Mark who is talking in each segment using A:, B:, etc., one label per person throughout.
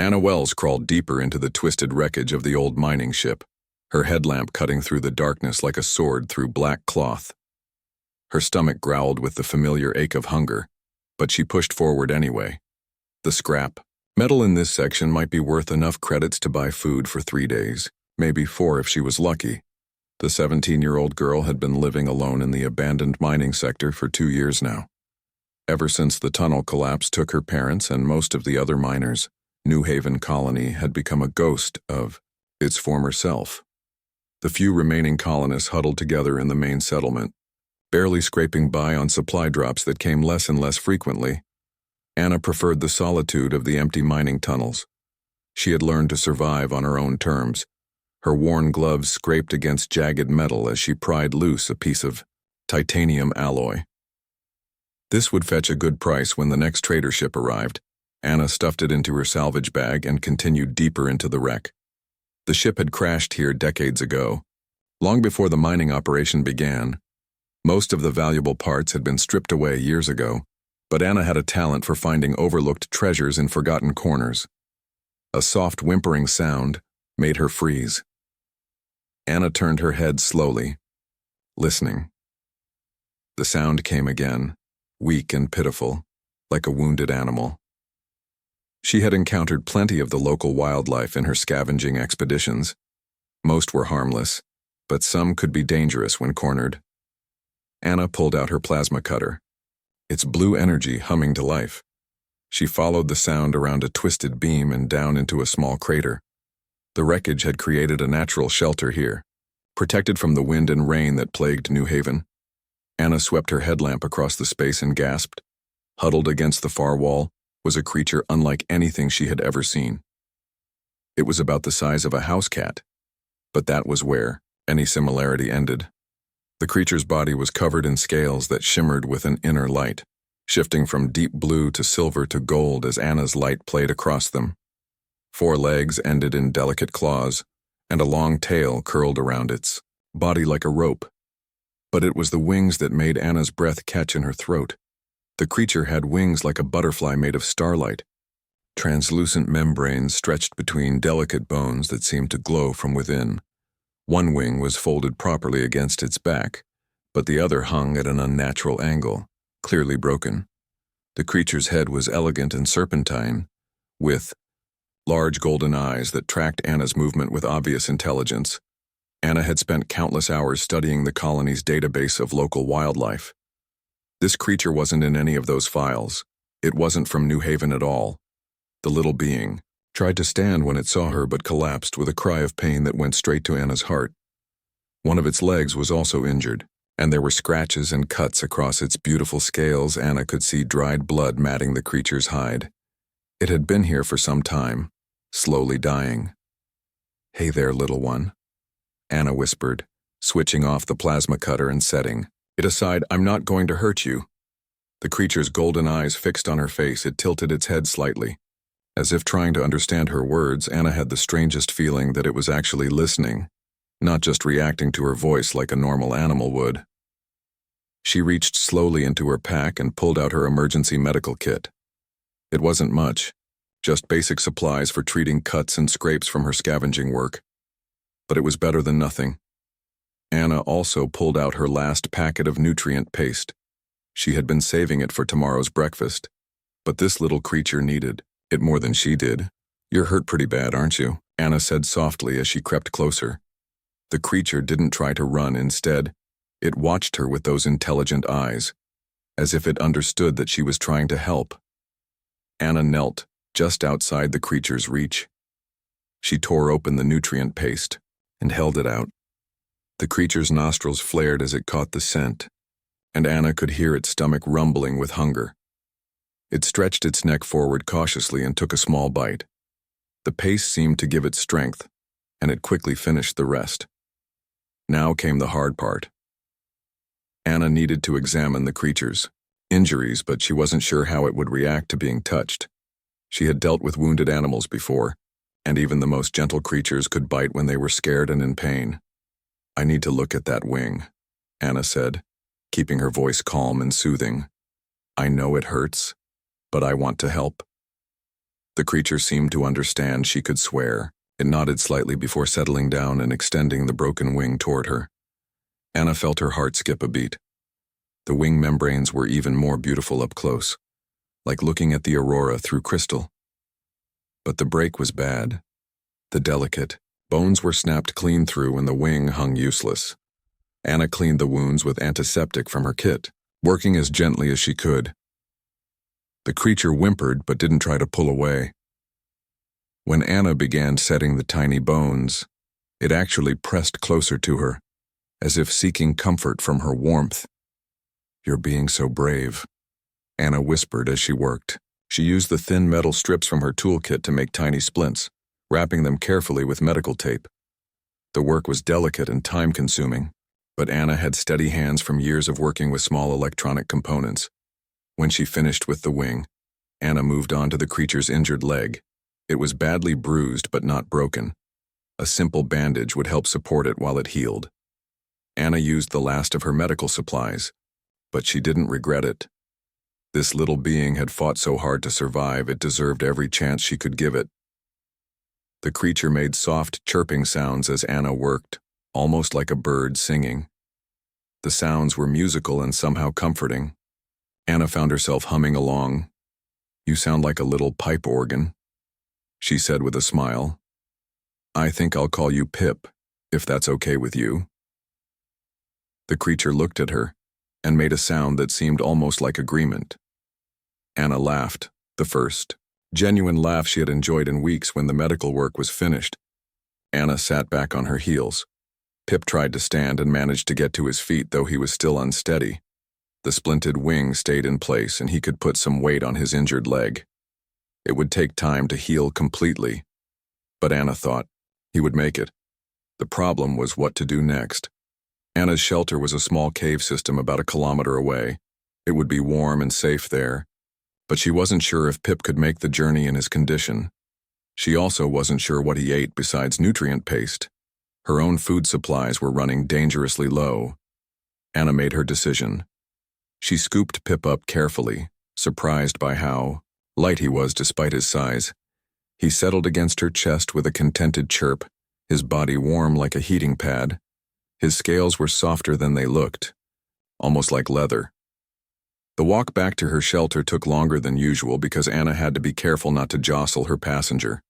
A: Anna Wells crawled deeper into the twisted wreckage of the old mining ship, her headlamp cutting through the darkness like a sword through black cloth. Her stomach growled with the familiar ache of hunger, but she pushed forward anyway. The scrap metal in this section might be worth enough credits to buy food for 3 days, maybe 4 if she was lucky. The 17-year-old girl had been living alone in the abandoned mining sector for 2 years now. Ever since the tunnel collapse took her parents and most of the other miners, New Haven Colony had become a ghost of its former self. The few remaining colonists huddled together in the main settlement, barely scraping by on supply drops that came less and less frequently. Anna preferred the solitude of the empty mining tunnels. She had learned to survive on her own terms. Her worn gloves scraped against jagged metal as she pried loose a piece of titanium alloy. This would fetch a good price when the next trader ship arrived. Anna stuffed it into her salvage bag and continued deeper into the wreck. The ship had crashed here decades ago. Long before the mining operation began, most of the valuable parts had been stripped away years ago, but Anna had a talent for finding overlooked treasures in forgotten corners. A soft whimpering sound made her freeze. Anna turned her head slowly, listening. The sound came again, weak and pitiful, like a wounded animal. She had encountered plenty of the local wildlife in her scavenging expeditions. Most were harmless, but some could be dangerous when cornered. Anna pulled out her plasma cutter, its blue energy humming to life. She followed the sound around a twisted beam and down into a small crater. The wreckage had created a natural shelter here, protected from the wind and rain that plagued New Haven. Anna swept her headlamp across the space and gasped. Huddled against the far wall was a creature unlike anything she had ever seen. It was about the size of a house cat, but that was where any similarity ended. The creature's body was covered in scales that shimmered with an inner light, shifting from deep blue to silver to gold as Anna's light played across them. 4 legs ended in delicate claws, and a long tail curled around its body like a rope. But it was the wings that made Anna's breath catch in her throat. The creature had wings like a butterfly made of starlight. Translucent membranes stretched between delicate bones that seemed to glow from within. One wing was folded properly against its back, but the other hung at an unnatural angle, clearly broken. The creature's head was elegant and serpentine, with large golden eyes that tracked Anna's movement with obvious intelligence. Anna had spent countless hours studying the colony's database of local wildlife. This creature wasn't in any of those files. It wasn't from New Haven at all. The little being tried to stand when it saw her but collapsed with a cry of pain that went straight to Anna's heart. One of its legs was also injured, and there were scratches and cuts across its beautiful scales. Anna could see dried blood matting the creature's hide. It had been here for some time, slowly dying. "Hey there, little one," Anna whispered, switching off the plasma cutter and setting it aside. "I'm not going to hurt you." The creature's golden eyes fixed on her face, it tilted its head slightly. As if trying to understand her words, Anna had the strangest feeling that it was actually listening, not just reacting to her voice like a normal animal would. She reached slowly into her pack and pulled out her emergency medical kit. It wasn't much, just basic supplies for treating cuts and scrapes from her scavenging work. But it was better than nothing. Anna also pulled out her last packet of nutrient paste. She had been saving it for tomorrow's breakfast, but this little creature needed it more than she did. "You're hurt pretty bad, aren't you?" Anna said softly as she crept closer. The creature didn't try to run. Instead, it watched her with those intelligent eyes, as if it understood that she was trying to help. Anna knelt just outside the creature's reach. She tore open the nutrient paste and held it out. The creature's nostrils flared as it caught the scent, and Anna could hear its stomach rumbling with hunger. It stretched its neck forward cautiously and took a small bite. The paste seemed to give it strength, and it quickly finished the rest. Now came the hard part. Anna needed to examine the creature's injuries, but she wasn't sure how it would react to being touched. She had dealt with wounded animals before, and even the most gentle creatures could bite when they were scared and in pain. "I need to look at that wing," Anna said, keeping her voice calm and soothing. "I know it hurts, but I want to help." The The creature seemed to understand she could swear. It nodded slightly before settling down and extending the broken wing toward her. Anna felt her heart skip a beat. The wing membranes were even more beautiful up close, like looking at the aurora through crystal. But the break was bad. The delicate bones were snapped clean through and the wing hung useless. Anna cleaned the wounds with antiseptic from her kit, working as gently as she could. The creature whimpered but didn't try to pull away. When Anna began setting the tiny bones, it actually pressed closer to her, as if seeking comfort from her warmth. "You're being so brave," Anna whispered as she worked. She used the thin metal strips from her toolkit to make tiny splints, wrapping them carefully with medical tape. The work was delicate and time-consuming, but Anna had steady hands from years of working with small electronic components. When she finished with the wing, Anna moved on to the creature's injured leg. It was badly bruised but not broken. A simple bandage would help support it while it healed. Anna used the last of her medical supplies, but she didn't regret it. This little being had fought so hard to survive, it deserved every chance she could give it. The creature made soft, chirping sounds as Anna worked, almost like a bird singing. The sounds were musical and somehow comforting. Anna found herself humming along. "You sound like a little pipe organ," she said with a smile. "I think I'll call you Pip, if that's okay with you." The creature looked at her and made a sound that seemed almost like agreement. Anna laughed, the first genuine laugh she had enjoyed in weeks when the medical work was finished. Anna sat back on her heels. Pip tried to stand and managed to get to his feet, though he was still unsteady. The splinted wing stayed in place and he could put some weight on his injured leg. It would take time to heal completely, but Anna thought he would make it. The problem was what to do next. Anna's shelter was a small cave system about a kilometer away. It would be warm and safe there, but she wasn't sure if Pip could make the journey in his condition. She also wasn't sure what he ate besides nutrient paste. Her own food supplies were running dangerously low. Anna made her decision. She scooped Pip up carefully, surprised by how light he was despite his size. He settled against her chest with a contented chirp, his body warm like a heating pad. His scales were softer than they looked, almost like leather. The walk back to her shelter took longer than usual because Anna had to be careful not to jostle her passenger.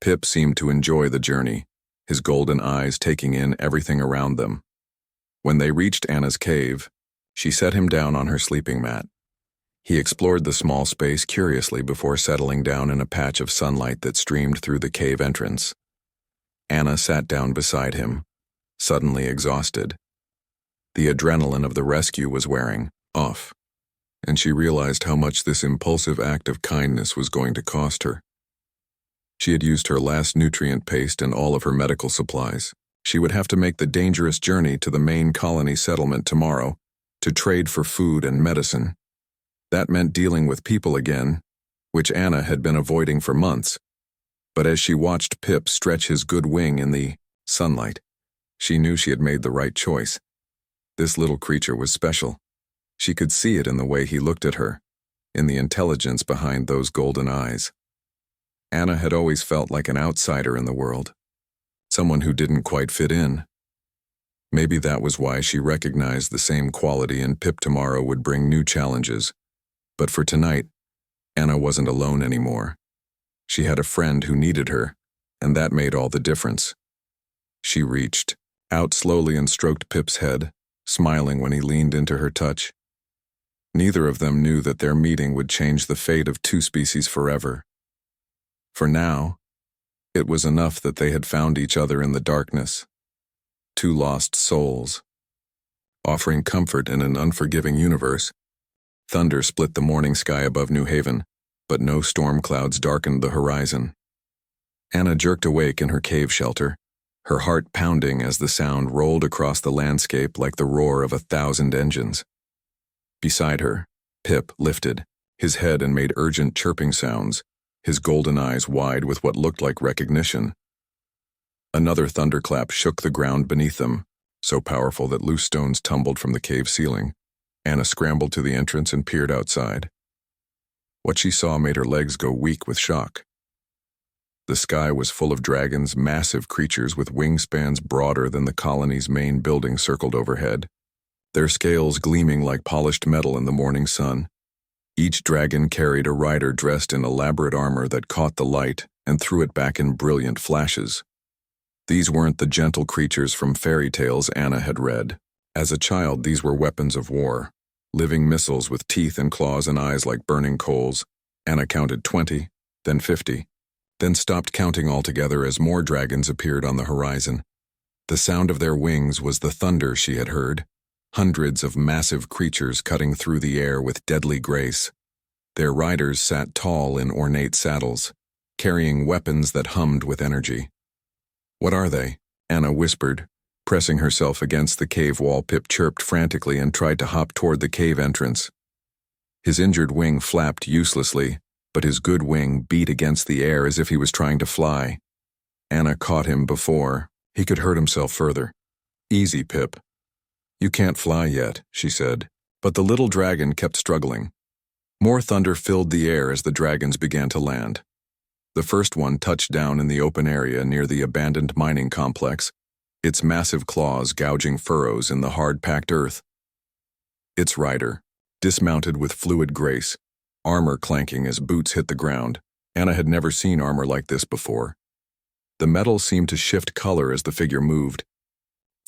A: Pip seemed to enjoy the journey, his golden eyes taking in everything around them. When they reached Anna's cave, she set him down on her sleeping mat. He explored the small space curiously before settling down in a patch of sunlight that streamed through the cave entrance. Anna sat down beside him, suddenly exhausted. The adrenaline of the rescue was wearing off, and she realized how much this impulsive act of kindness was going to cost her. She had used her last nutrient paste and all of her medical supplies. She would have to make the dangerous journey to the main colony settlement tomorrow to trade for food and medicine. That meant dealing with people again, which Anna had been avoiding for months. But as she watched Pip stretch his good wing in the sunlight, she knew she had made the right choice. This little creature was special. She could see it in the way he looked at her, in the intelligence behind those golden eyes. Anna had always felt like an outsider in the world, someone who didn't quite fit in. Maybe that was why she recognized the same quality in Pip tomorrow would bring new challenges. But for tonight, Anna wasn't alone anymore. She had a friend who needed her, and that made all the difference. She reached out slowly and stroked Pip's head, smiling when he leaned into her touch. Neither of them knew that their meeting would change the fate of two species forever. For now, it was enough that they had found each other in the darkness. Two lost souls, offering comfort in an unforgiving universe. Thunder split the morning sky above New Haven, but no storm clouds darkened the horizon. Anna jerked awake in her cave shelter, her heart pounding as the sound rolled across the landscape like the roar of 1,000 engines. Beside her, Pip lifted his head and made urgent chirping sounds, his golden eyes wide with what looked like recognition. Another thunderclap shook the ground beneath them, so powerful that loose stones tumbled from the cave ceiling. Anna scrambled to the entrance and peered outside. What she saw made her legs go weak with shock. The sky was full of dragons, massive creatures with wingspans broader than the colony's main building circled overhead, their scales gleaming like polished metal in the morning sun. Each dragon carried a rider dressed in elaborate armor that caught the light and threw it back in brilliant flashes. These weren't the gentle creatures from fairy tales Anna had read. As a child, these were weapons of war, living missiles with teeth and claws and eyes like burning coals. Anna counted 20, then 50, then stopped counting altogether as more dragons appeared on the horizon. The sound of their wings was the thunder she had heard, hundreds of massive creatures cutting through the air with deadly grace. Their riders sat tall in ornate saddles, carrying weapons that hummed with energy. "What are they?" Anna whispered, pressing herself against the cave wall. Pip chirped frantically and tried to hop toward the cave entrance. His injured wing flapped uselessly, but his good wing beat against the air as if he was trying to fly. Anna caught him before he could hurt himself further. "Easy, Pip. You can't fly yet," she said, but the little dragon kept struggling. More thunder filled the air as the dragons began to land. The first one touched down in the open area near the abandoned mining complex, its massive claws gouging furrows in the hard-packed earth. Its rider, dismounted with fluid grace, armor clanking as boots hit the ground. Anna had never seen armor like this before. The metal seemed to shift color as the figure moved,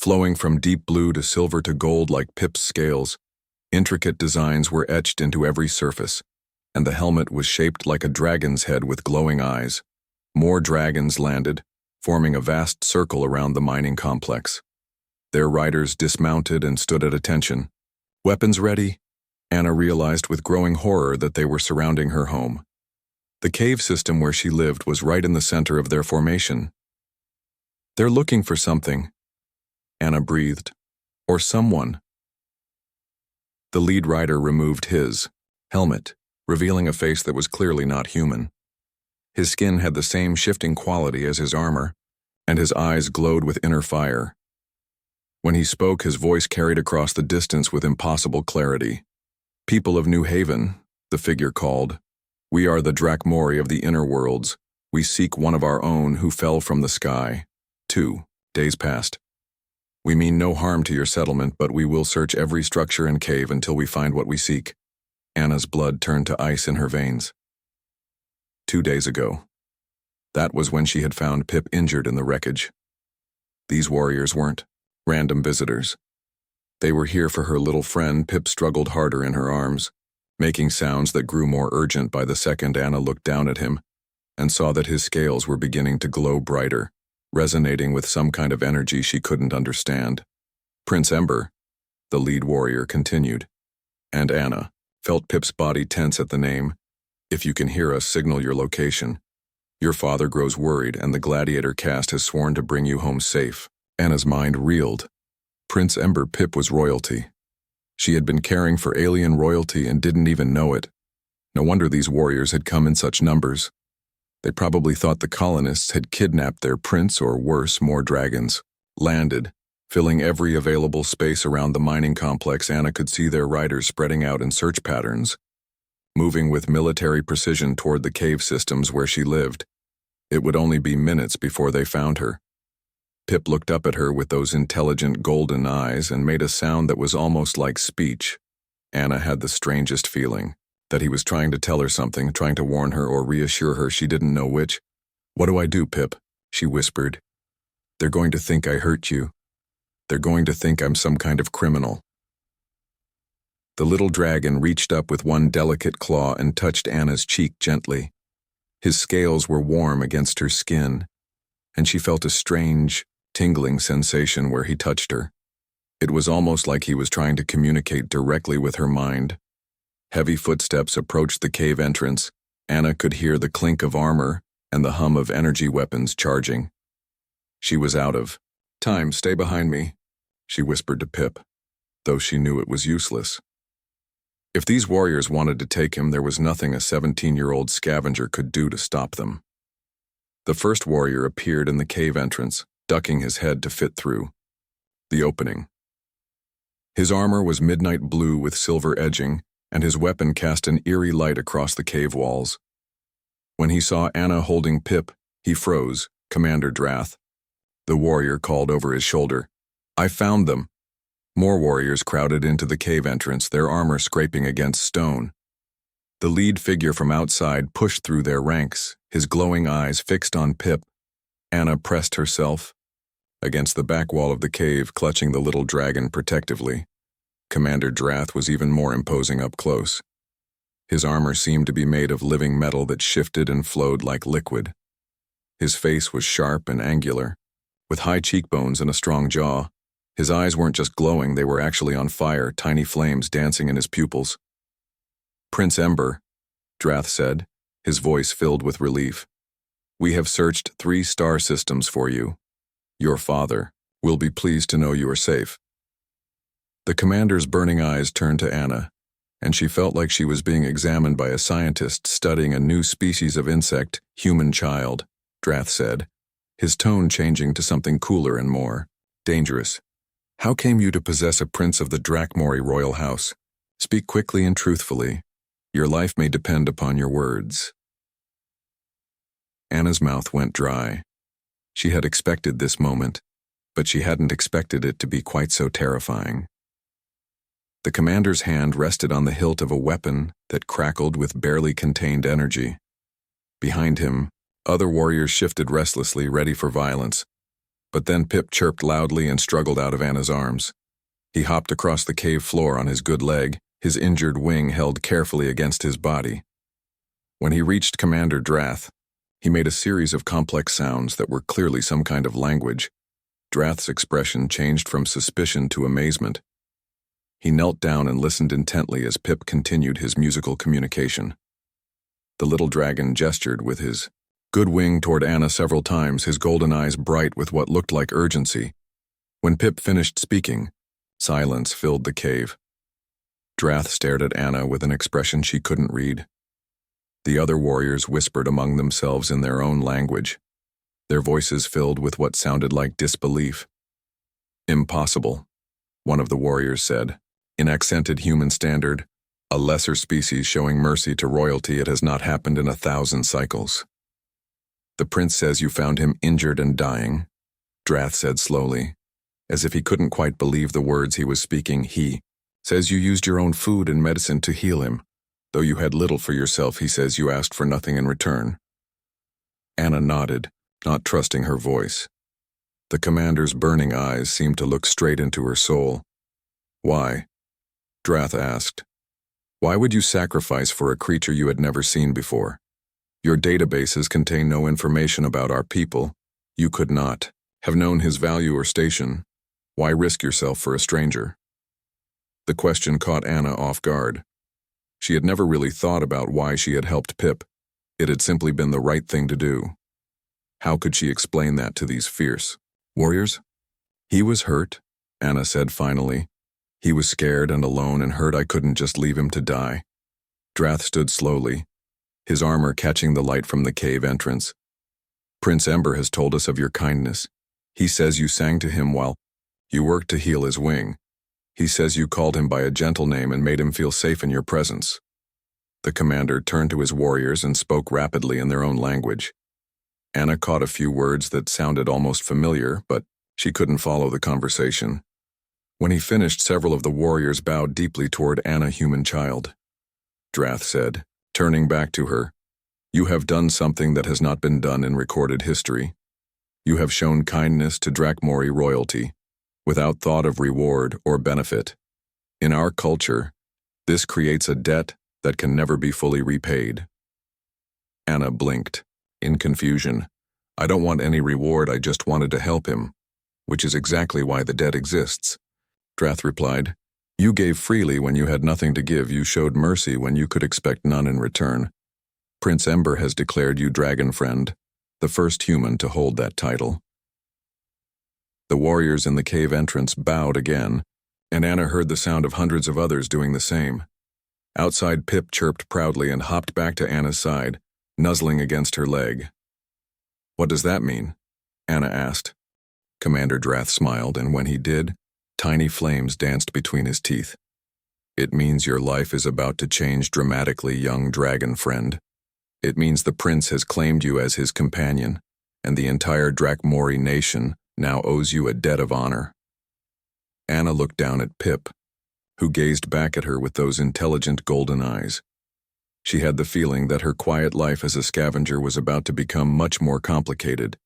A: flowing from deep blue to silver to gold like Pip's scales. Intricate designs were etched into every surface, and the helmet was shaped like a dragon's head with glowing eyes. More dragons landed, forming a vast circle around the mining complex. Their riders dismounted and stood at attention. Weapons ready, Anna realized with growing horror that they were surrounding her home. The cave system where she lived was right in the center of their formation. "They're looking for something," Anna breathed. "Or someone." The lead rider removed his helmet, revealing a face that was clearly not human. His skin had the same shifting quality as his armor, and his eyes glowed with inner fire. When he spoke, his voice carried across the distance with impossible clarity. "People of New Haven," the figure called. "We are the Drakmori of the inner worlds. We seek one of our own who fell from the sky. 2 days passed. We mean no harm to your settlement, but we will search every structure and cave until we find what we seek." Anna's blood turned to ice in her veins. 2 days ago. That was when she had found Pip injured in the wreckage. These warriors weren't random visitors. They were here for her little friend. Pip struggled harder in her arms, making sounds that grew more urgent by the second. Anna looked down at him and saw that his scales were beginning to glow brighter, resonating with some kind of energy she couldn't understand. "Prince Ember," the lead warrior continued, and Anna felt Pip's body tense at the name. "If you can hear us, signal your location. Your father grows worried, and the Gladiator caste has sworn to bring you home safe." Anna's mind reeled. Prince Ember. Pip was royalty. She had been caring for alien royalty and didn't even know it. No wonder these warriors had come in such numbers. They probably thought the colonists had kidnapped their prince, or worse, more dragons. Landed, filling every available space around the mining complex. Anna could see their riders spreading out in search patterns, moving with military precision toward the cave systems where she lived. It would only be minutes before they found her. Pip looked up at her with those intelligent golden eyes and made a sound that was almost like speech. Anna had the strangest feeling that he was trying to tell her something, trying to warn her or reassure her, she didn't know which. "What do I do, Pip?" she whispered. "They're going to think I hurt you. They're going to think I'm some kind of criminal." The little dragon reached up with one delicate claw and touched Anna's cheek gently. His scales were warm against her skin, and she felt a strange, tingling sensation where he touched her. It was almost like he was trying to communicate directly with her mind. Heavy footsteps approached the cave entrance. Anna could hear the clink of armor and the hum of energy weapons charging. She was out of time. "Stay behind me," she whispered to Pip, though she knew it was useless. If these warriors wanted to take him, there was nothing a 17-year-old scavenger could do to stop them. The first warrior appeared in the cave entrance, ducking his head to fit through the opening. His armor was midnight blue with silver edging, and his weapon cast an eerie light across the cave walls. When he saw Anna holding Pip, He froze. Commander Drath. The warrior called over his shoulder. I found them. More warriors crowded into the cave entrance, their armor scraping against stone. The lead figure from outside pushed through their ranks, his glowing eyes fixed on Pip. Anna pressed herself against the back wall of the cave, clutching the little dragon protectively. Commander Drath was even more imposing up close. His armor seemed to be made of living metal that shifted and flowed like liquid. His face was sharp and angular, with high cheekbones and a strong jaw. His eyes weren't just glowing, they were actually on fire, tiny flames dancing in his pupils. Prince Ember, Drath said, his voice filled with relief. We have searched 3 star systems for you. Your father will be pleased to know you are safe. The commander's burning eyes turned to Anna, and she felt like she was being examined by a scientist studying a new species of insect, human child, Drath said, his tone changing to something cooler and more dangerous. How came you to possess a prince of the Drakmori royal house? Speak quickly and truthfully. Your life may depend upon your words. Anna's mouth went dry. She had expected this moment, but she hadn't expected it to be quite so terrifying. The commander's hand rested on the hilt of a weapon that crackled with barely contained energy. Behind him, other warriors shifted restlessly, ready for violence. But then Pip chirped loudly and struggled out of Anna's arms. He hopped across the cave floor on his good leg, his injured wing held carefully against his body. When he reached Commander Drath, he made a series of complex sounds that were clearly some kind of language. Drath's expression changed from suspicion to amazement. He knelt down and listened intently as Pip continued his musical communication. The little dragon gestured with his good wing toward Anna several times, his golden eyes bright with what looked like urgency. When Pip finished speaking, silence filled the cave. Drath stared at Anna with an expression she couldn't read. The other warriors whispered among themselves in their own language, their voices filled with what sounded like disbelief. Impossible, one of the warriors said. In accented human standard, a lesser species showing mercy to royalty, it has not happened in 1,000 cycles. The prince says you found him injured and dying, Drath said slowly, as if he couldn't quite believe the words he was speaking. He says you used your own food and medicine to heal him. Though you had little for yourself, he says you asked for nothing in return. Anna nodded, not trusting her voice. The commander's burning eyes seemed to look straight into her soul. Why? Drath asked. Why would you sacrifice for a creature you had never seen before? Your databases contain no information about our people. You could not have known his value or station. Why risk yourself for a stranger? The question caught Anna off guard. She had never really thought about why she had helped Pip. It had simply been the right thing to do. How could she explain that to these fierce warriors? He was hurt, Anna said finally. He was scared and alone and hurt. I couldn't just leave him to die. Drath stood slowly, his armor catching the light from the cave entrance. Prince Ember has told us of your kindness. He says you sang to him while you worked to heal his wing. He says you called him by a gentle name and made him feel safe in your presence. The commander turned to his warriors and spoke rapidly in their own language. Anna caught a few words that sounded almost familiar, but she couldn't follow the conversation. When he finished, several of the warriors bowed deeply toward Anna, human child. Drath said, turning back to her, you have done something that has not been done in recorded history. You have shown kindness to Drakmori royalty, without thought of reward or benefit. In our culture, this creates a debt that can never be fully repaid. Anna blinked, in confusion. I don't want any reward, I just wanted to help him, which is exactly why the debt exists. Drath replied, you gave freely when you had nothing to give. You showed mercy when you could expect none in return. Prince Ember has declared you Dragon Friend, the first human to hold that title. The warriors in the cave entrance bowed again, and Anna heard the sound of hundreds of others doing the same. Outside, Pip chirped proudly and hopped back to Anna's side, nuzzling against her leg. What does that mean? Anna asked. Commander Drath smiled, and when he did, tiny flames danced between his teeth. It means your life is about to change dramatically, young dragon friend. It means the prince has claimed you as his companion, and the entire Drakmori nation now owes you a debt of honor." Anna looked down at Pip, who gazed back at her with those intelligent golden eyes. She had the feeling that her quiet life as a scavenger was about to become much more complicated.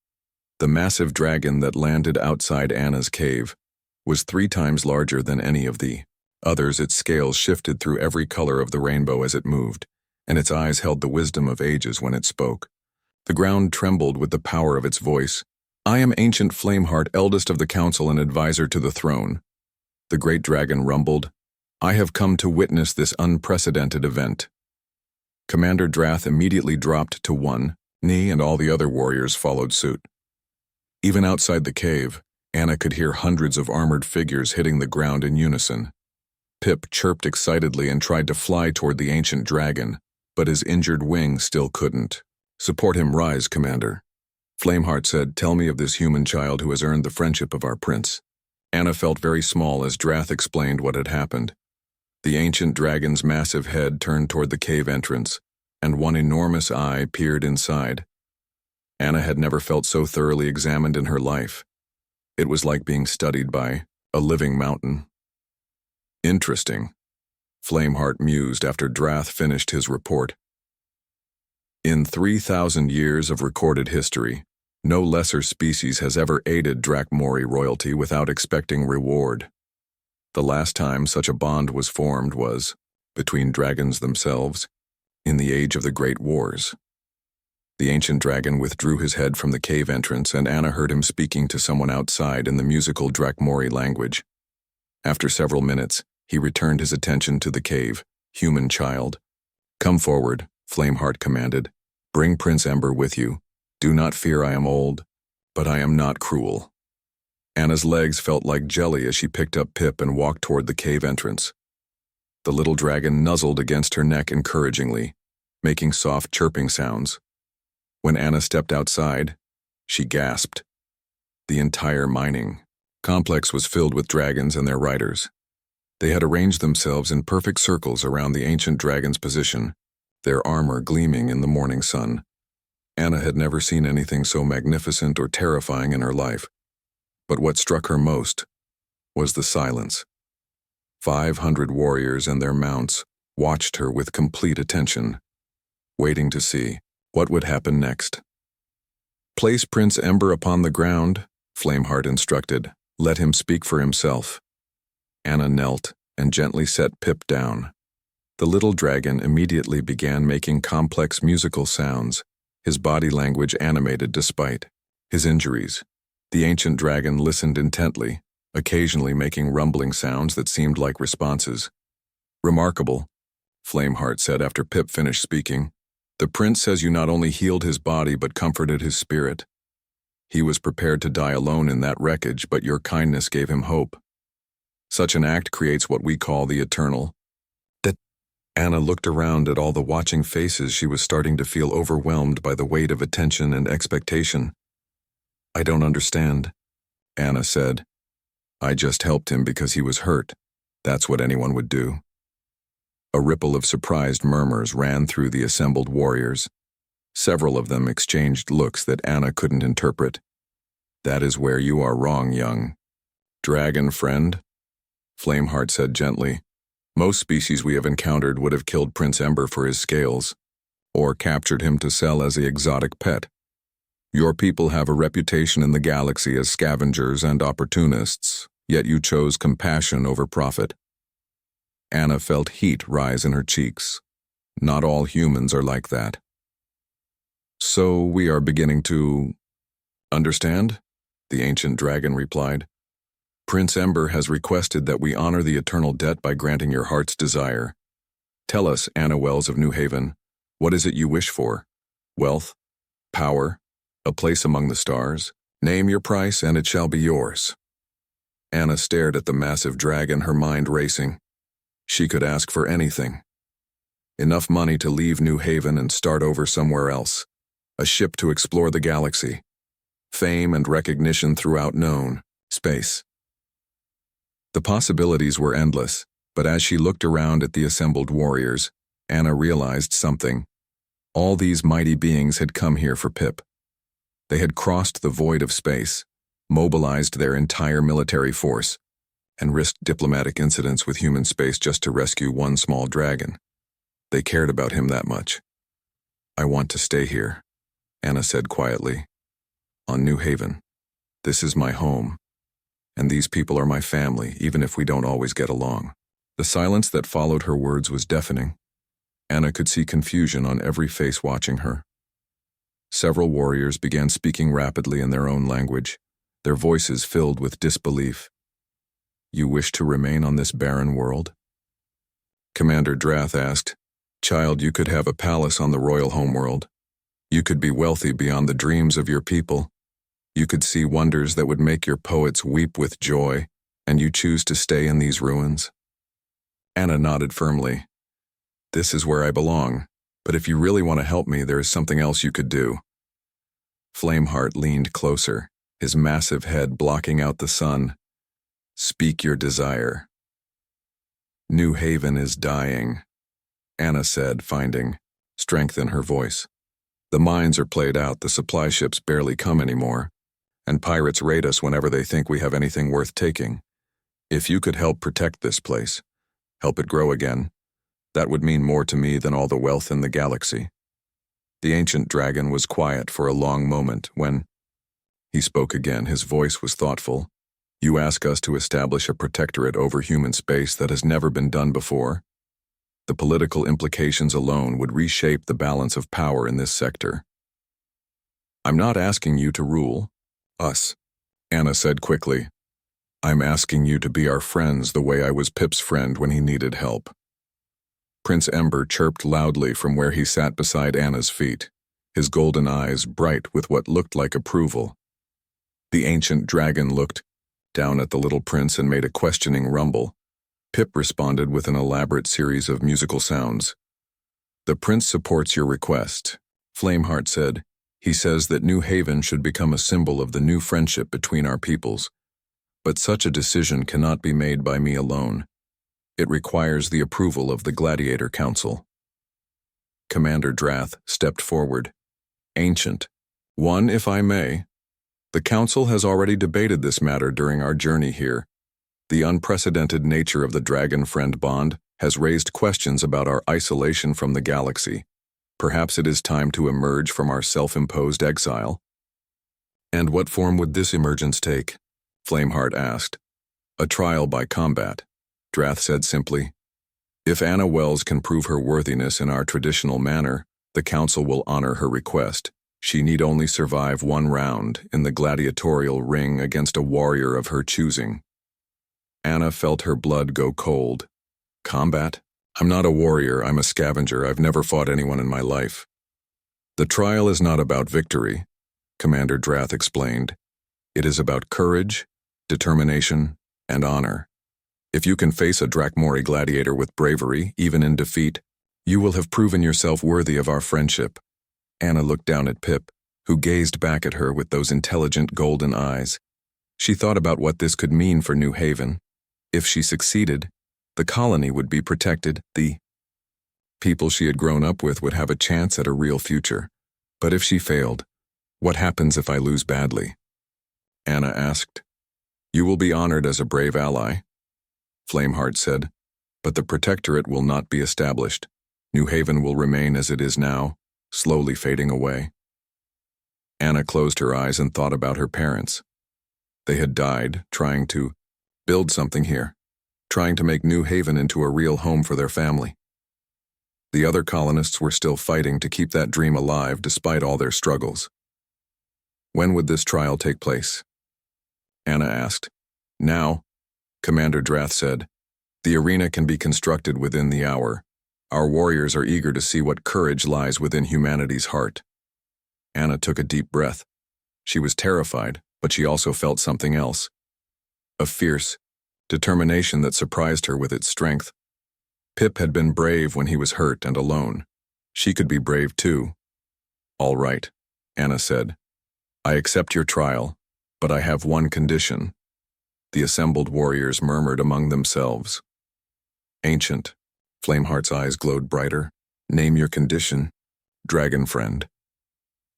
A: The massive dragon that landed outside Anna's cave was 3 times larger than any of the others. Its scales shifted through every color of the rainbow as it moved, and its eyes held the wisdom of ages when it spoke. The ground trembled with the power of its voice. "I am ancient Flameheart, eldest of the council and advisor to the throne." The great dragon rumbled, "I have come to witness this unprecedented event." Commander Drath immediately dropped to one knee, and all the other warriors followed suit. Even outside the cave, Anna could hear hundreds of armored figures hitting the ground in unison. Pip chirped excitedly and tried to fly toward the ancient dragon, but his injured wing still couldn't. "Support him, rise, Commander." Flameheart said, "Tell me of this human child who has earned the friendship of our prince." Anna felt very small as Drath explained what had happened. The ancient dragon's massive head turned toward the cave entrance, and one enormous eye peered inside. Anna had never felt so thoroughly examined in her life. It was like being studied by a living mountain. "Interesting," Flameheart mused after Drath finished his report. "In 3,000 years of recorded history, no lesser species has ever aided Drakmori royalty without expecting reward. The last time such a bond was formed was between dragons themselves in the age of the Great Wars." The ancient dragon withdrew his head from the cave entrance, and Anna heard him speaking to someone outside in the musical Drakmori language. After several minutes, he returned his attention to the cave. "Human child, come forward," Flameheart commanded. "Bring Prince Ember with you. Do not fear, I am old, but I am not cruel." Anna's legs felt like jelly as she picked up Pip and walked toward the cave entrance. The little dragon nuzzled against her neck encouragingly, making soft chirping sounds. When Anna stepped outside, she gasped. The entire mining complex was filled with dragons and their riders. They had arranged themselves in perfect circles around the ancient dragon's position, their armor gleaming in the morning sun. Anna had never seen anything so magnificent or terrifying in her life. But what struck her most was the silence. 500 warriors and their mounts watched her with complete attention, waiting to see what would happen next. "Place Prince Ember upon the ground," Flameheart instructed. "Let him speak for himself." Anna knelt and gently set Pip down. The little dragon immediately began making complex musical sounds, his body language animated despite his injuries. The ancient dragon listened intently, occasionally making rumbling sounds that seemed like responses. "Remarkable," Flameheart said after Pip finished speaking. "The prince says you not only healed his body but comforted his spirit. He was prepared to die alone in that wreckage, but your kindness gave him hope. Such an act creates what we call the eternal." Anna looked around at all the watching faces. She was starting to feel overwhelmed by the weight of attention and expectation. "I don't understand," Anna said. "I just helped him because he was hurt. That's what anyone would do." A ripple of surprised murmurs ran through the assembled warriors. Several of them exchanged looks that Anna couldn't interpret. "That is where you are wrong, young dragon friend," Flameheart said gently. "Most species we have encountered would have killed Prince Ember for his scales, or captured him to sell as the exotic pet. Your people have a reputation in the galaxy as scavengers and opportunists, yet you chose compassion over profit." Anna felt heat rise in her cheeks. Not all humans are like that. "So we are beginning to understand?" the ancient dragon replied. "Prince Ember has requested that we honor the eternal debt by granting your heart's desire. Tell us, Anna Wells of New Haven, what is it you wish for? Wealth? Power? A place among the stars? Name your price and it shall be yours." Anna stared at the massive dragon, her mind racing. She could ask for anything. Enough money to leave New Haven and start over somewhere else. A ship to explore the galaxy. Fame and recognition throughout known space. The possibilities were endless, but as she looked around at the assembled warriors, Anna realized something. All these mighty beings had come here for Pip. They had crossed the void of space, mobilized their entire military force, and risked diplomatic incidents with human space just to rescue one small dragon. They cared about him that much. "I want to stay here," Anna said quietly. "On New Haven. This is my home, and these people are my family, even if we don't always get along." The silence that followed her words was deafening. Anna could see confusion on every face watching her. Several warriors began speaking rapidly in their own language, their voices filled with disbelief. "You wish to remain on this barren world?" Commander Drath asked. "Child, you could have a palace on the royal homeworld. You could be wealthy beyond the dreams of your people. You could see wonders that would make your poets weep with joy, and you choose to stay in these ruins?" Anna nodded firmly. "This is where I belong, but if you really want to help me, there is something else you could do." Flameheart leaned closer, his massive head blocking out the sun. "Speak your desire." "New Haven is dying," Anna said, finding strength in her voice. "The mines are played out, the supply ships barely come anymore, and pirates raid us whenever they think we have anything worth taking. If you could help protect this place, help it grow again, that would mean more to me than all the wealth in the galaxy." The ancient dragon was quiet for a long moment when he spoke again. His voice was thoughtful. "You ask us to establish a protectorate over human space that has never been done before? The political implications alone would reshape the balance of power in this sector." "I'm not asking you to rule us," Anna said quickly. "I'm asking you to be our friends the way I was Pip's friend when he needed help." Prince Ember chirped loudly from where he sat beside Anna's feet, his golden eyes bright with what looked like approval. The ancient dragon looked down at the little prince and made a questioning rumble. Pip responded with an elaborate series of musical sounds. "The prince supports your request," Flameheart said. "He says that New Haven should become a symbol of the new friendship between our peoples. But such a decision cannot be made by me alone. It requires the approval of the Gladiator Council." Commander Drath stepped forward. "Ancient, one, if I may. The Council has already debated this matter during our journey here. The unprecedented nature of the dragon-friend bond has raised questions about our isolation from the galaxy. Perhaps it is time to emerge from our self-imposed exile." "And what form would this emergence take?" Flameheart asked. "A trial by combat," Drath said simply. "If Anna Wells can prove her worthiness in our traditional manner, the Council will honor her request. She need only survive one round in the gladiatorial ring against a warrior of her choosing." Anna felt her blood go cold. "Combat? I'm not a warrior, I'm a scavenger. I've never fought anyone in my life." "The trial is not about victory," Commander Drath explained. "It is about courage, determination, and honor. If you can face a Drakmori gladiator with bravery, even in defeat, you will have proven yourself worthy of our friendship." Anna looked down at Pip, who gazed back at her with those intelligent golden eyes. She thought about what this could mean for New Haven. If she succeeded, the colony would be protected, the people she had grown up with would have a chance at a real future. But if she failed, what happens if I lose badly? Anna asked. "You will be honored as a brave ally," Flameheart said, "but the protectorate will not be established. New Haven will remain as it is now, slowly fading away." Anna closed her eyes and thought about her parents. They had died trying to build something here, trying to make New Haven into a real home for their family. The other colonists were still fighting to keep that dream alive despite all their struggles. "When would this trial take place?" Anna asked. "Now," Commander Drath said. "The arena can be constructed within the hour. Our warriors are eager to see what courage lies within humanity's heart." Anna took a deep breath. She was terrified, but she also felt something else. A fierce determination that surprised her with its strength. Pip had been brave when he was hurt and alone. She could be brave too. "All right," Anna said. "I accept your trial, but I have one condition." The assembled warriors murmured among themselves. "Ancient," Flameheart's eyes glowed brighter. "Name your condition, dragon friend."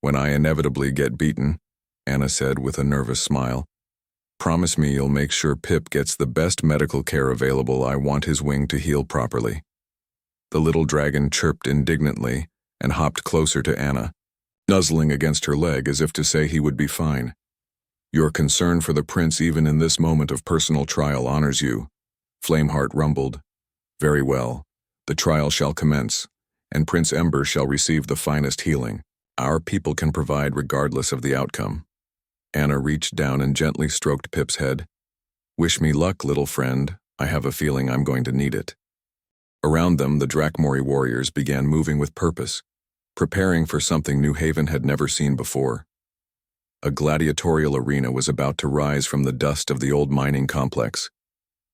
A: When I inevitably get beaten, Anna said with a nervous smile. Promise me you'll make sure Pip gets the best medical care available. I want his wing to heal properly. The little dragon chirped indignantly and hopped closer to Anna, nuzzling against her leg as if to say he would be fine. Your concern for the prince even in this moment of personal trial honors you. Flameheart rumbled. Very well. The trial shall commence, and Prince Ember shall receive the finest healing. Our people can provide regardless of the outcome. Anna reached down and gently stroked Pip's head. Wish me luck, little friend. I have a feeling I'm going to need it. Around them, the Drakmori warriors began moving with purpose, preparing for something New Haven had never seen before. A gladiatorial arena was about to rise from the dust of the old mining complex,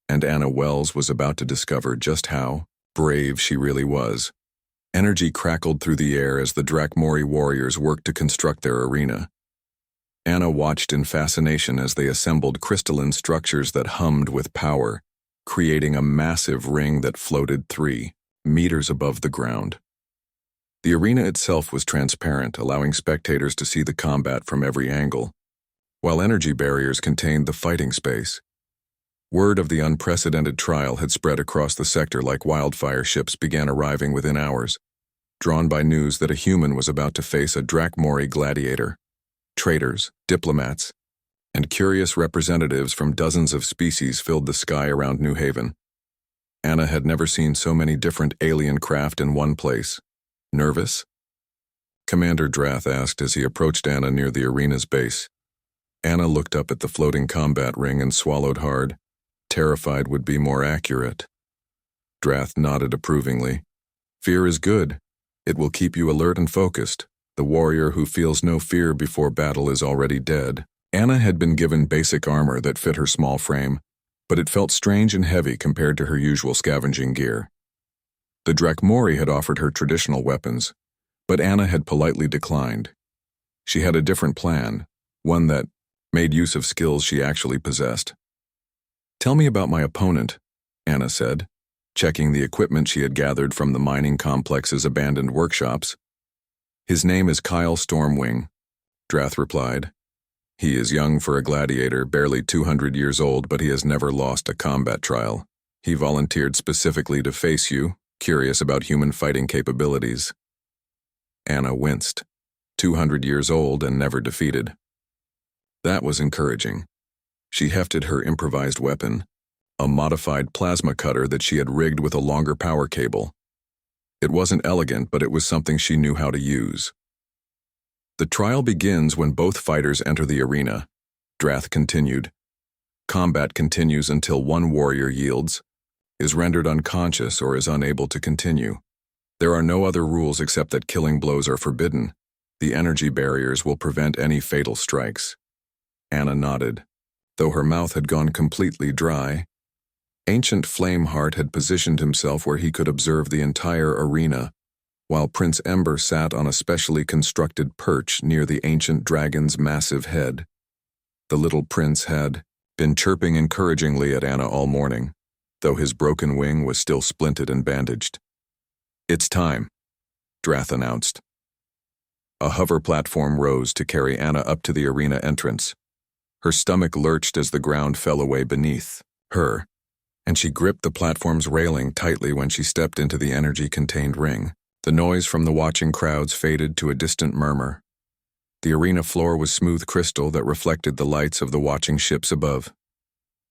A: and Anna Wells was about to discover just how brave she really was. Energy crackled through the air as the Drakmori warriors worked to construct their arena. Anna watched in fascination as they assembled crystalline structures that hummed with power, creating a massive ring that floated 3 meters above the ground. The arena itself was transparent, allowing spectators to see the combat from every angle, while energy barriers contained the fighting space. Word of the unprecedented trial had spread across the sector like wildfire. Ships began arriving within hours, drawn by news that a human was about to face a Drakmori gladiator. Traders, diplomats, and curious representatives from dozens of species filled the sky around New Haven. Anna had never seen so many different alien craft in one place. Nervous? Commander Drath asked as he approached Anna near the arena's base. Anna looked up at the floating combat ring and swallowed hard. Terrified would be more accurate. Drath nodded approvingly. Fear is good. It will keep you alert and focused. The warrior who feels no fear before battle is already dead. Anna had been given basic armor that fit her small frame, but it felt strange and heavy compared to her usual scavenging gear. The Drakmori had offered her traditional weapons, but Anna had politely declined. She had a different plan, one that made use of skills she actually possessed. Tell me about my opponent, Anna said, checking the equipment she had gathered from the mining complex's abandoned workshops. His name is Kyle Stormwing, Drath replied. He is young for a gladiator, barely 200 years old, but he has never lost a combat trial. He volunteered specifically to face you, curious about human fighting capabilities. Anna winced. 200 years old and never defeated. That was encouraging. She hefted her improvised weapon, a modified plasma cutter that she had rigged with a longer power cable. It wasn't elegant, but it was something she knew how to use. The trial begins when both fighters enter the arena, Drath continued. Combat continues until one warrior yields, is rendered unconscious, or is unable to continue. There are no other rules except that killing blows are forbidden. The energy barriers will prevent any fatal strikes. Anna nodded. Though her mouth had gone completely dry, Ancient Flameheart had positioned himself where he could observe the entire arena, while Prince Ember sat on a specially constructed perch near the ancient dragon's massive head. The little prince had been chirping encouragingly at Anna all morning, though his broken wing was still splinted and bandaged. It's time, Drath announced. A hover platform rose to carry Anna up to the arena entrance. Her stomach lurched as the ground fell away beneath her, and she gripped the platform's railing tightly when she stepped into the energy-contained ring. The noise from the watching crowds faded to a distant murmur. The arena floor was smooth crystal that reflected the lights of the watching ships above.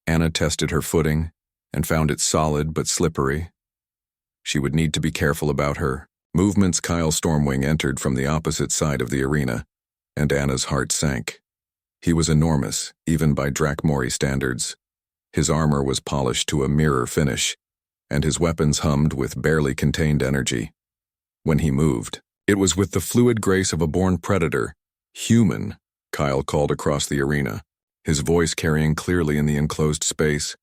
A: Anna tested her footing and found it solid but slippery. She would need to be careful about her movements. Kyle Stormwing entered from the opposite side of the arena, and Anna's heart sank. He was enormous, even by Drakmori standards. His armor was polished to a mirror finish, and his weapons hummed with barely contained energy. When he moved, it was with the fluid grace of a born predator. Human, Kyle called across the arena, his voice carrying clearly in the enclosed space.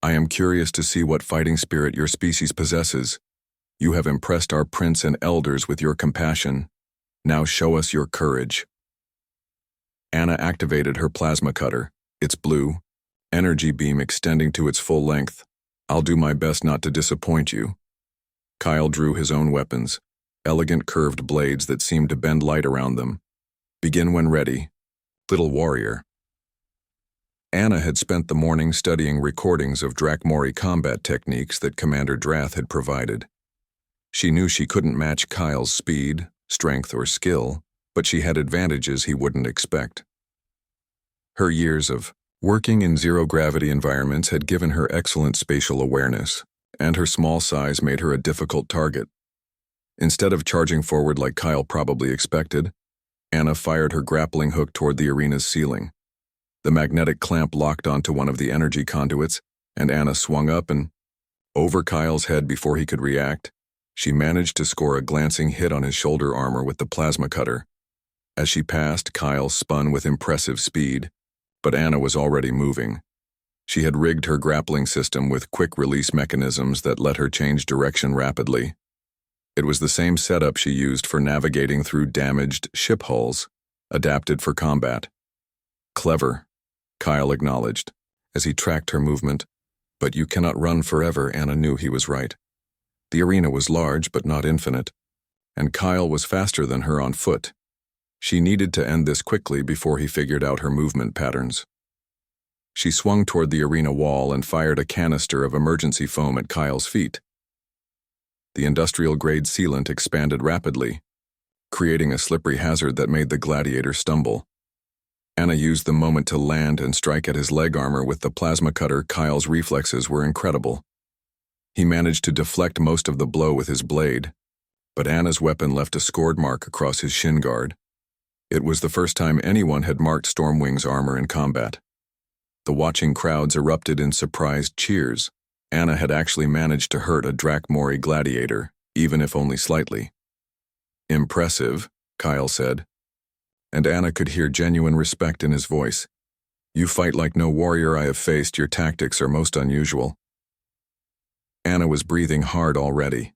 A: I am curious to see what fighting spirit your species possesses. You have impressed our prince and elders with your compassion. Now show us your courage. Anna activated her plasma cutter, its blue energy beam extending to its full length. I'll do my best not to disappoint you. Kyle drew his own weapons, elegant curved blades that seemed to bend light around them. Begin when ready. Little Warrior. Anna had spent the morning studying recordings of Drakmori combat techniques that Commander Drath had provided. She knew she couldn't match Kyle's speed, strength, or skill, but she had advantages he wouldn't expect. Her years of working in zero-gravity environments had given her excellent spatial awareness, and her small size made her a difficult target. Instead of charging forward like Kyle probably expected, Anna fired her grappling hook toward the arena's ceiling. The magnetic clamp locked onto one of the energy conduits, and Anna swung up and, over Kyle's head before he could react, she managed to score a glancing hit on his shoulder armor with the plasma cutter. As she passed, Kyle spun with impressive speed, but Anna was already moving. She had rigged her grappling system with quick-release mechanisms that let her change direction rapidly. It was the same setup she used for navigating through damaged ship hulls, adapted for combat. Clever, Kyle acknowledged, as he tracked her movement. But you cannot run forever, Anna knew he was right. The arena was large but not infinite, and Kyle was faster than her on foot. She needed to end this quickly before he figured out her movement patterns. She swung toward the arena wall and fired a canister of emergency foam at Kyle's feet. The industrial-grade sealant expanded rapidly, creating a slippery hazard that made the Gladiator stumble. Anna used the moment to land and strike at his leg armor with the plasma cutter. Kyle's reflexes were incredible. He managed to deflect most of the blow with his blade, but Anna's weapon left a scored mark across his shin guard. It was the first time anyone had marked Stormwing's armor in combat. The watching crowds erupted in surprised cheers. Anna had actually managed to hurt a Drakmori gladiator, even if only slightly. Impressive, Kyle said, and Anna could hear genuine respect in his voice. You fight like no warrior I have faced. Your tactics are most unusual. Anna was breathing hard already.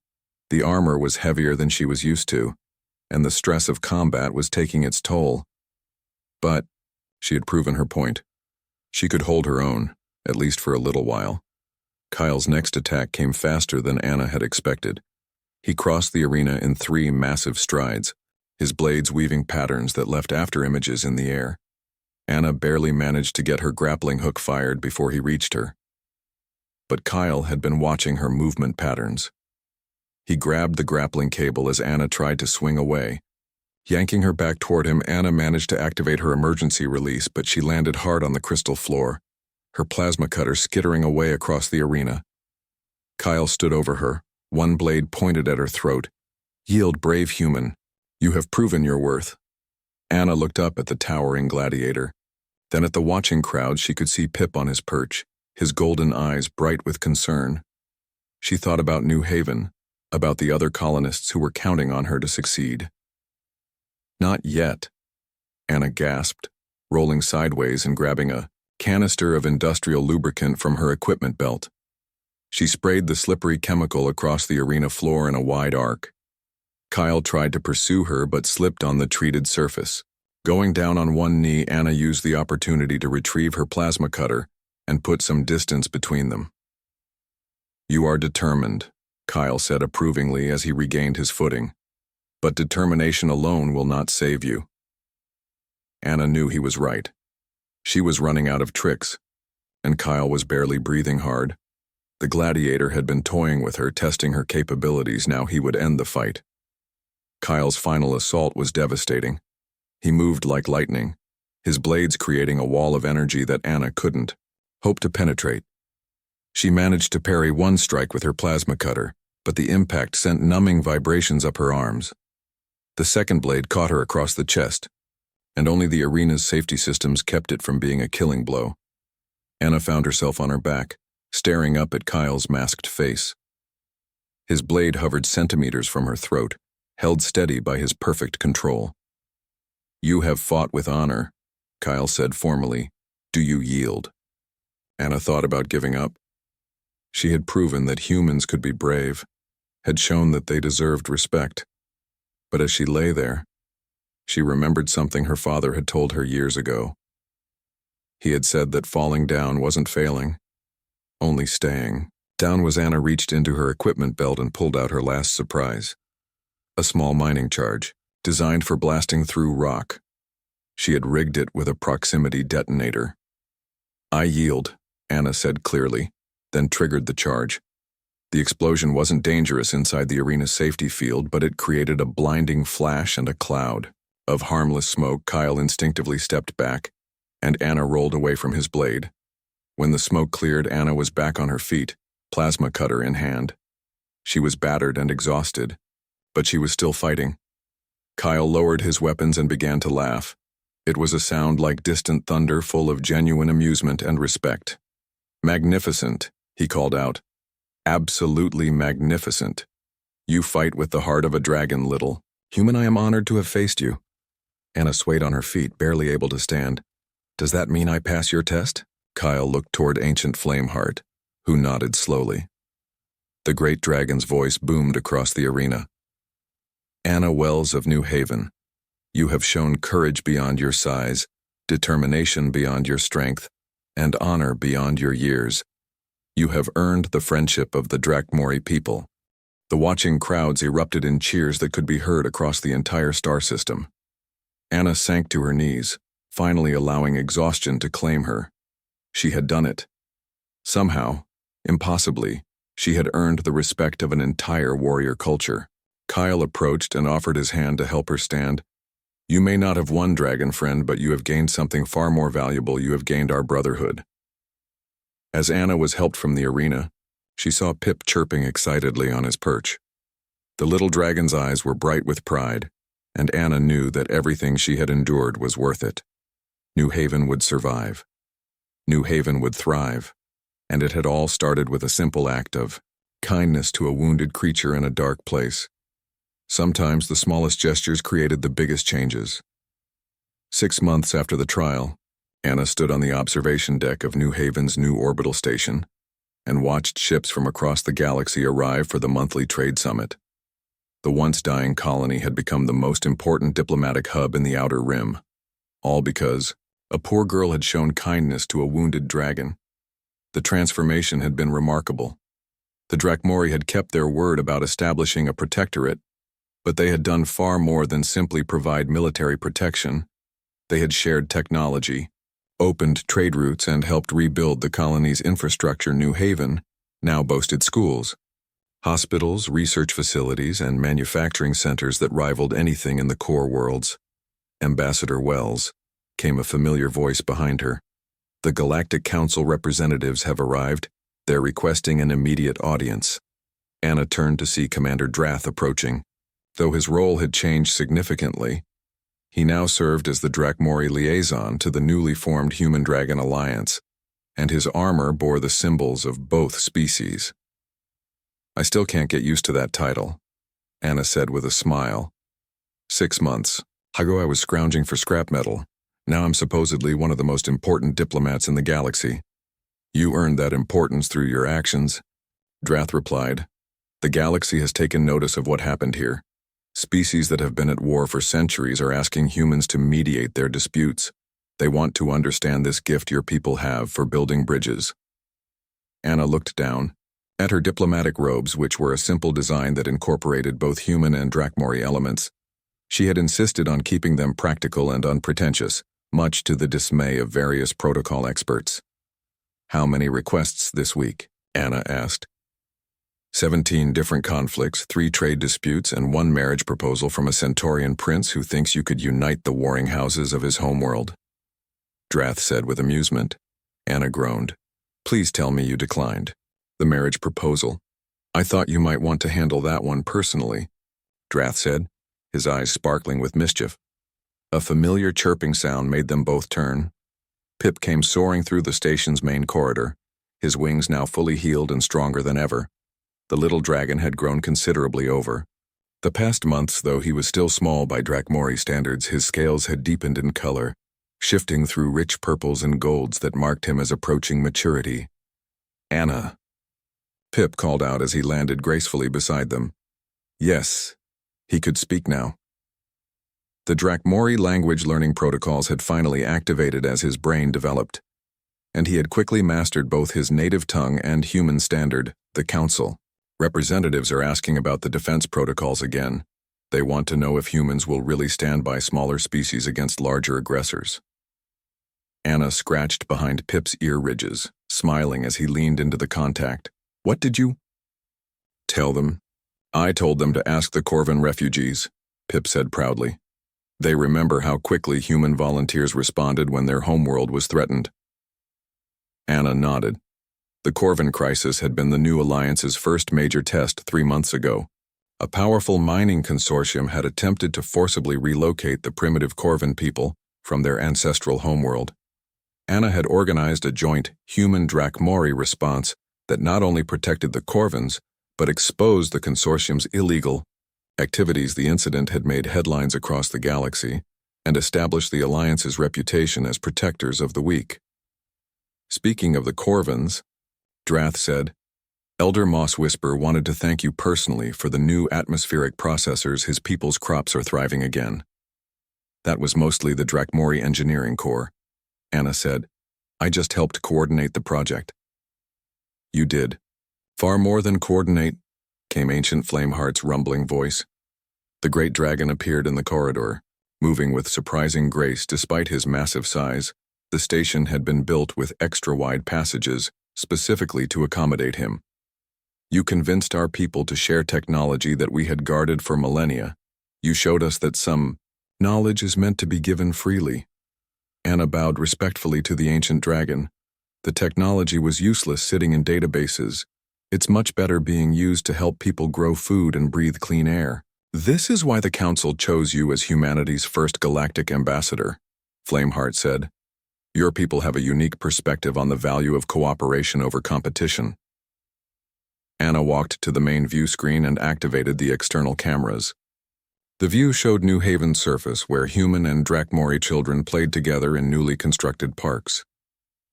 A: The armor was heavier than she was used to, and the stress of combat was taking its toll. But she had proven her point. She could hold her own, at least for a little while. Kyle's next attack came faster than Anna had expected. He crossed the arena in 3 massive strides, his blades weaving patterns that left after-images in the air. Anna barely managed to get her grappling hook fired before he reached her. But Kyle had been watching her movement patterns. He grabbed the grappling cable as Anna tried to swing away. Yanking her back toward him, Anna managed to activate her emergency release, but she landed hard on the crystal floor, her plasma cutter skittering away across the arena. Kyle stood over her, one blade pointed at her throat. Yield, brave human. You have proven your worth. Anna looked up at the towering gladiator. Then at the watching crowd, she could see Pip on his perch, his golden eyes bright with concern. She thought about New Haven, about the other colonists who were counting on her to succeed. Not yet, Anna gasped, rolling sideways and grabbing a canister of industrial lubricant from her equipment belt. She sprayed the slippery chemical across the arena floor in a wide arc. Kyle tried to pursue her but slipped on the treated surface. Going down on one knee, Anna used the opportunity to retrieve her plasma cutter and put some distance between them. You are determined, Kyle said approvingly as he regained his footing. But determination alone will not save you. Anna knew he was right. She was running out of tricks, and Kyle was barely breathing hard. The gladiator had been toying with her, testing her capabilities. Now he would end the fight. Kyle's final assault was devastating. He moved like lightning, his blades creating a wall of energy that Anna couldn't hope to penetrate. She managed to parry one strike with her plasma cutter, but the impact sent numbing vibrations up her arms. The second blade caught her across the chest, and only the arena's safety systems kept it from being a killing blow. Anna found herself on her back, staring up at Kyle's masked face. His blade hovered centimeters from her throat, held steady by his perfect control. You have fought with honor, Kyle said formally. Do you yield? Anna thought about giving up. She had proven that humans could be brave, had shown that they deserved respect. But as she lay there, she remembered something her father had told her years ago. He had said that falling down wasn't failing, only staying. Down was Anna reached into her equipment belt and pulled out her last surprise. A small mining charge, designed for blasting through rock. She had rigged it with a proximity detonator. "I yield," Anna said clearly, then triggered the charge. The explosion wasn't dangerous inside the arena's safety field, but it created a blinding flash and a cloud of harmless smoke. Kyle instinctively stepped back, and Anna rolled away from his blade. When the smoke cleared, Anna was back on her feet, plasma cutter in hand. She was battered and exhausted, but she was still fighting. Kyle lowered his weapons and began to laugh. It was a sound like distant thunder, full of genuine amusement and respect. "Magnificent," he called out. "Absolutely magnificent. You fight with the heart of a dragon, little human. I am honored to have faced you." Anna swayed on her feet, barely able to stand. "Does that mean I pass your test?" Kyle looked toward Ancient Flameheart, who nodded slowly. The great dragon's voice boomed across the arena. "Anna Wells of New Haven, you have shown courage beyond your size, determination beyond your strength, and honor beyond your years. You have earned the friendship of the Drakmori people." The watching crowds erupted in cheers that could be heard across the entire star system. Anna sank to her knees, finally allowing exhaustion to claim her. She had done it. Somehow, impossibly, she had earned the respect of an entire warrior culture. Kyle approached and offered his hand to help her stand. "You may not have won, dragon friend, but you have gained something far more valuable. You have gained our brotherhood." As Anna was helped from the arena, she saw Pip chirping excitedly on his perch. The little dragon's eyes were bright with pride, and Anna knew that everything she had endured was worth it. New Haven would survive. New Haven would thrive, and it had all started with a simple act of kindness to a wounded creature in a dark place. Sometimes the smallest gestures created the biggest changes. 6 months after the trial, Anna stood on the observation deck of New Haven's new orbital station and watched ships from across the galaxy arrive for the monthly trade summit. The once dying colony had become the most important diplomatic hub in the Outer Rim, all because a poor girl had shown kindness to a wounded dragon. The transformation had been remarkable. The Drakmori had kept their word about establishing a protectorate, but they had done far more than simply provide military protection. They had shared technology, opened trade routes, and helped rebuild the colony's infrastructure. New Haven now boasted schools, hospitals, research facilities, and manufacturing centers that rivaled anything in the core worlds. "Ambassador Wells," came a familiar voice behind her. "The Galactic Council representatives have arrived. They're requesting an immediate audience." Anna turned to see Commander Drath approaching. Though his role had changed significantly, he now served as the Drakmori liaison to the newly formed Human-Dragon Alliance, and his armor bore the symbols of both species. "I still can't get used to that title," Anna said with a smile. 6 months ago I was scrounging for scrap metal. Now I'm supposedly one of the most important diplomats in the galaxy. "You earned that importance through your actions," Drath replied. "The galaxy has taken notice of what happened here. Species that have been at war for centuries are asking humans to mediate their disputes. They want to understand this gift your people have for building bridges." Anna looked down at her diplomatic robes, which were a simple design that incorporated both human and Drakmori elements. She had insisted on keeping them practical and unpretentious, much to the dismay of various protocol experts. "How many requests this week?" Anna asked. 17 different conflicts, 3 trade disputes, and 1 marriage proposal from a Centaurian prince who thinks you could unite the warring houses of his homeworld," Drath said with amusement. Anna groaned. "Please tell me you declined." "The marriage proposal? I thought you might want to handle that one personally," Drath said, his eyes sparkling with mischief. A familiar chirping sound made them both turn. Pip came soaring through the station's main corridor, his wings now fully healed and stronger than ever. The little dragon had grown considerably over the past months. Though he was still small by Drakmori standards, his scales had deepened in color, shifting through rich purples and golds that marked him as approaching maturity. "Anna," Pip called out as he landed gracefully beside them. Yes, he could speak now. The Drakmori language learning protocols had finally activated as his brain developed, and he had quickly mastered both his native tongue and human standard, the Council. "Representatives are asking about the defense protocols again," They want to know if humans will really stand by smaller species against larger aggressors. Anna scratched behind Pip's ear ridges, smiling as he leaned into the contact. What did you tell them? I told them to ask the Corvan refugees, Pip said proudly. They remember how quickly human volunteers responded when their homeworld was threatened. Anna nodded. The Corvan crisis had been the new alliance's first major test 3 months ago. A powerful mining consortium had attempted to forcibly relocate the primitive Corvan people from their ancestral homeworld. Anna had organized a joint human Drakmori response that not only protected the Corvans, but exposed the consortium's illegal activities. The incident had made headlines across the galaxy and established the Alliance's reputation as protectors of the weak. Speaking of the Corvans, Drath said, Elder Moss Whisper wanted to thank you personally for the new atmospheric processors. His people's crops are thriving again. That was mostly the Drakmori Engineering Corps, Anna said. I just helped coordinate the project. You did. Far more than coordinate, came Ancient Flameheart's rumbling voice. The great dragon appeared in the corridor, moving with surprising grace despite his massive size. The station had been built with extra-wide passages, specifically to accommodate him. You convinced our people to share technology that we had guarded for millennia. You showed us that some knowledge is meant to be given freely. Anna bowed respectfully to the ancient dragon. The technology was useless sitting in databases. It's much better being used to help people grow food and breathe clean air. This is why the Council chose you as humanity's first galactic ambassador, Flameheart said. Your people have a unique perspective on the value of cooperation over competition. Anna walked to the main view screen and activated the external cameras. The view showed New Haven's surface where human and Drakmori children played together in newly constructed parks.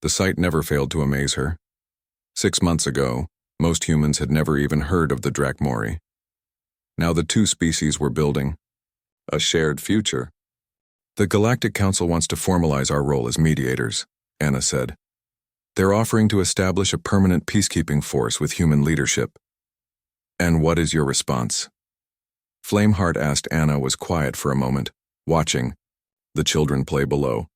A: The sight never failed to amaze her. 6 months ago, most humans had never even heard of the Drakmori. Now the two species were building a shared future. The Galactic Council wants to formalize our role as mediators, Anna said. They're offering to establish a permanent peacekeeping force with human leadership. And what is your response? Flameheart asked. Anna was quiet for a moment, watching the children play below.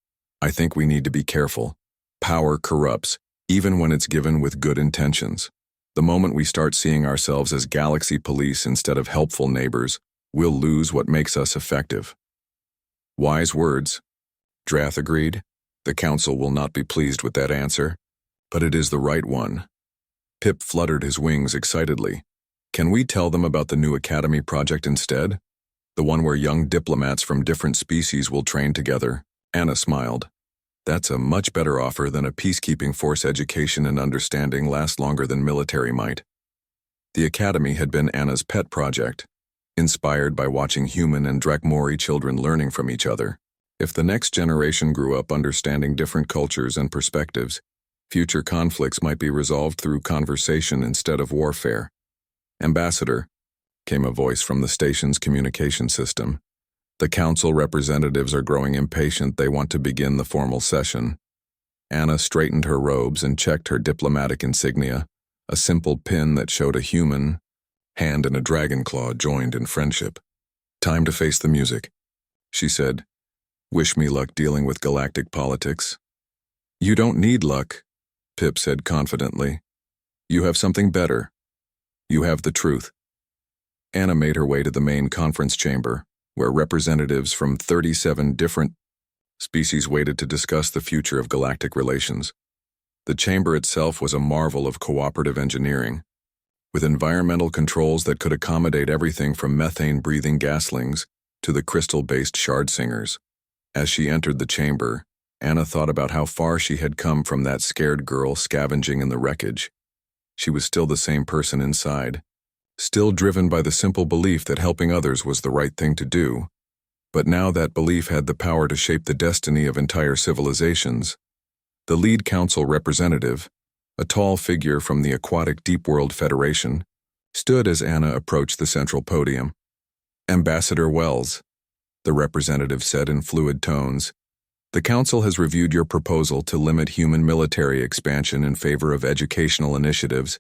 A: I think we need to be careful. Power corrupts, even when it's given with good intentions. The moment we start seeing ourselves as galaxy police instead of helpful neighbors, we'll lose what makes us effective. Wise words, Drath agreed. The Council will not be pleased with that answer, but it is the right one. Pip fluttered his wings excitedly. Can we tell them about the new Academy project instead? The one where young diplomats from different species will train together? Anna smiled. That's a much better offer than a peacekeeping force. Education and understanding last longer than military might. The Academy had been Anna's pet project, inspired by watching human and Drakmori children learning from each other. If the next generation grew up understanding different cultures and perspectives, future conflicts might be resolved through conversation instead of warfare. Ambassador, came a voice from the station's communication system. The Council representatives are growing impatient. They want to begin the formal session. Anna straightened her robes and checked her diplomatic insignia, a simple pin that showed a human hand and a dragon claw joined in friendship. Time to face the music, she said. Wish me luck dealing with galactic politics. You don't need luck, Pip said confidently. You have something better. You have the truth. Anna made her way to the main conference chamber, where representatives from 37 different species waited to discuss the future of galactic relations. The chamber itself was a marvel of cooperative engineering, with environmental controls that could accommodate everything from methane-breathing gaslings to the crystal-based shard singers. As she entered the chamber, Anna thought about how far she had come from that scared girl scavenging in the wreckage. She was still the same person inside, still driven by the simple belief that helping others was the right thing to do. But now that belief had the power to shape the destiny of entire civilizations. The lead council representative, a tall figure from the Aquatic Deep World Federation, stood as Anna approached the central podium. Ambassador Wells, the representative said in fluid tones, the Council has reviewed your proposal to limit human military expansion in favor of educational initiatives.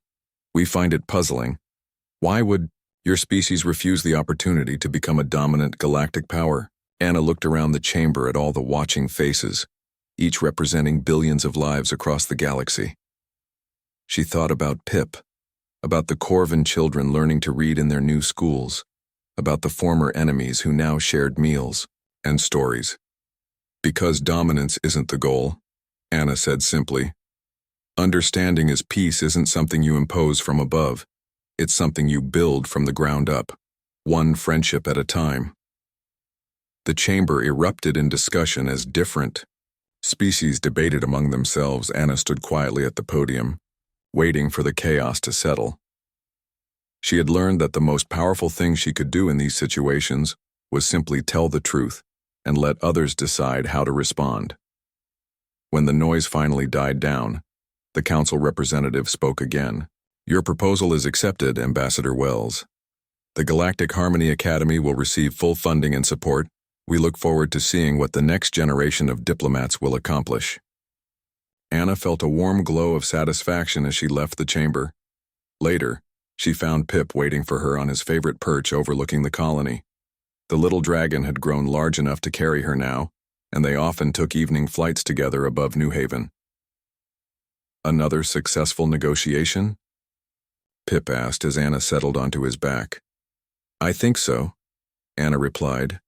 A: We find it puzzling. Why would Your species refused the opportunity to become a dominant galactic power. Anna looked around the chamber at all the watching faces, each representing billions of lives across the galaxy. She thought about Pip, about the Corvin children learning to read in their new schools, about the former enemies who now shared meals and stories. Because dominance isn't the goal, Anna said simply. Understanding is peace isn't something you impose from above. It's something you build from the ground up, one friendship at a time. The chamber erupted in discussion as different species debated among themselves. Anna stood quietly at the podium, waiting for the chaos to settle. She had learned that the most powerful thing she could do in these situations was simply tell the truth and let others decide how to respond. When the noise finally died down, the council representative spoke again. Your proposal is accepted, Ambassador Wells. The Galactic Harmony Academy will receive full funding and support. We look forward to seeing what the next generation of diplomats will accomplish. Anna felt a warm glow of satisfaction as she left the chamber. Later, she found Pip waiting for her on his favorite perch overlooking the colony. The little dragon had grown large enough to carry her now, and they often took evening flights together above New Haven. Another successful negotiation? Pip asked as Anna settled onto his back. I think so, Anna replied.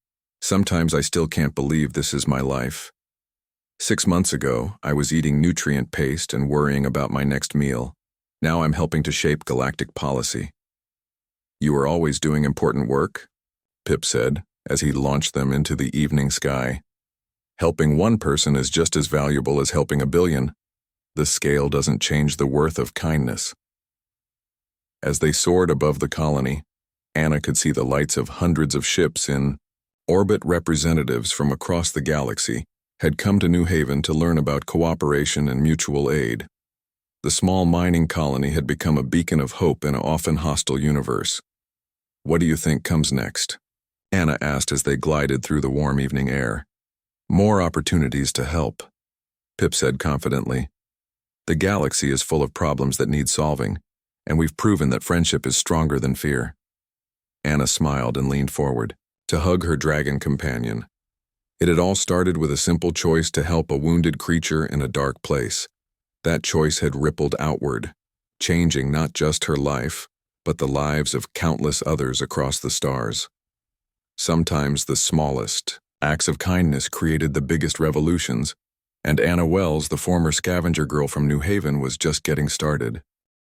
A: Sometimes I still can't believe this is my life. 6 months ago, I was eating nutrient paste and worrying about my next meal. Now I'm helping to shape galactic policy. You are always doing important work, Pip said, as he launched them into the evening sky. Helping one person is just as valuable as helping a billion. The scale doesn't change the worth of kindness. As they soared above the colony, Anna could see the lights of hundreds of ships in orbit. Representatives from across the galaxy had come to New Haven to learn about cooperation and mutual aid. The small mining colony had become a beacon of hope in an often hostile universe. What do you think comes next? Anna asked as they glided through the warm evening air. More opportunities to help, Pip said confidently. The galaxy is full of problems that need solving, and we've proven that friendship is stronger than fear. Anna smiled and leaned forward to hug her dragon companion. It had all started with a simple choice to help a wounded creature in a dark place. That choice had rippled outward, changing not just her life, but the lives of countless others across the stars. Sometimes the smallest acts of kindness created the biggest revolutions, and Anna Wells, the former scavenger girl from New Haven, was just getting started.